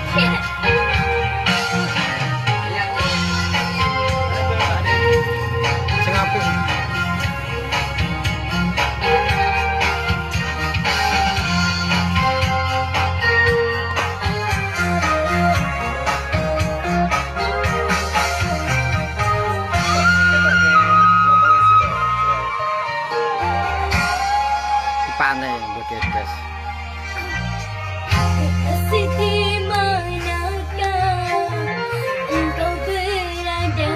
Sing apik. Pantai bekedes. Di manakah engkau berada?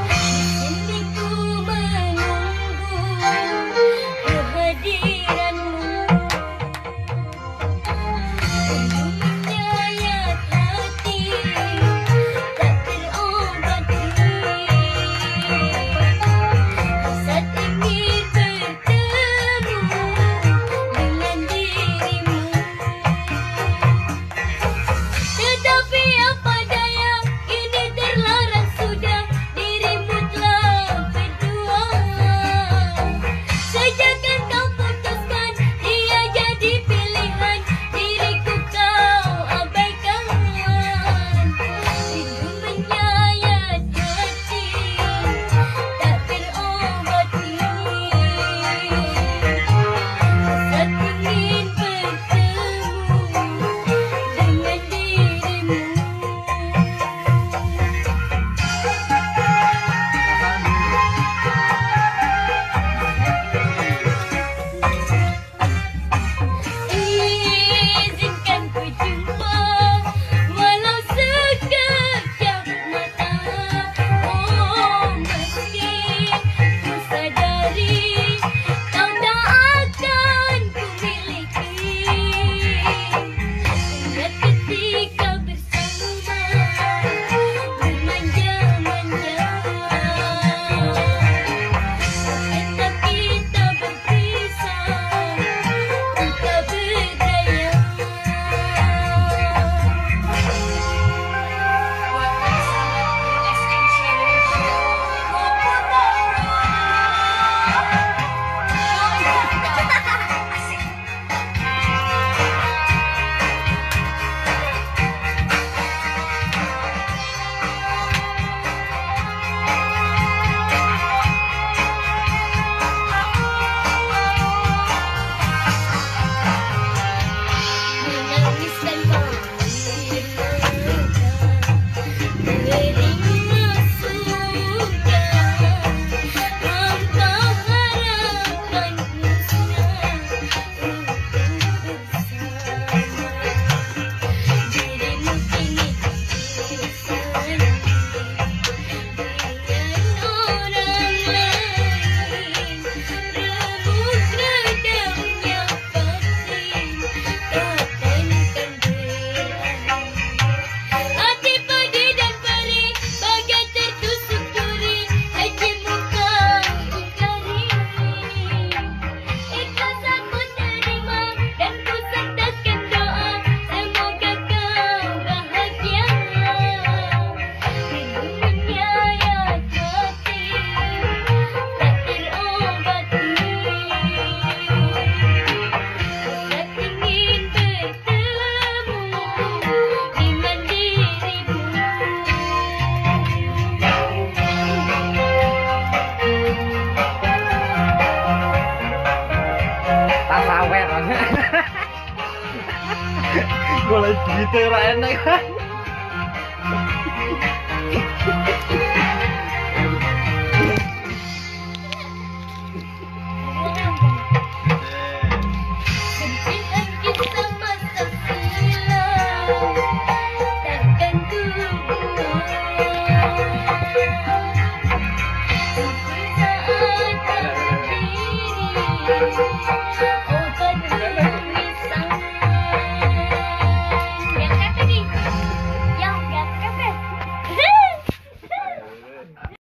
Di sini ku menunggu kehadiranmu. Untuk menyayat hati tak terobati. Saat ingin bertemu dengan dirimu, tetapi apa daya, kini terlarang sudah, dirimu telah berdua. Sejak kau putuskan dia jadi pilihan, diriku kau abaikan. Rindu menyayat hati tak terobati. Saat ingin bertemu dengan dirimu. Izinkan ku jumpa walau sekejap mata. Oh, meski ku sadari kau tak akan ku miliki. Hingga ketika bersama bermanja-manja, entah kita berpisah, ku tak berdaya. Menangis tanpa air mata, berinya sudah hampa harapan musnah untuk bersama. Dirimu kini bersanding dengan orang lain, rebus redamnya batin takkan berakhir. Hati pedih dan perih bagai tertusuk duri, hajimu kau ingkari. Ikhlas aku terima dan ku sertakan doa, semoga kau bahagia. Rindu menyayat hati tak terobati. Saat ingin bertemu dengan dirimu. Tak sawer. Golek duit ora enak kan.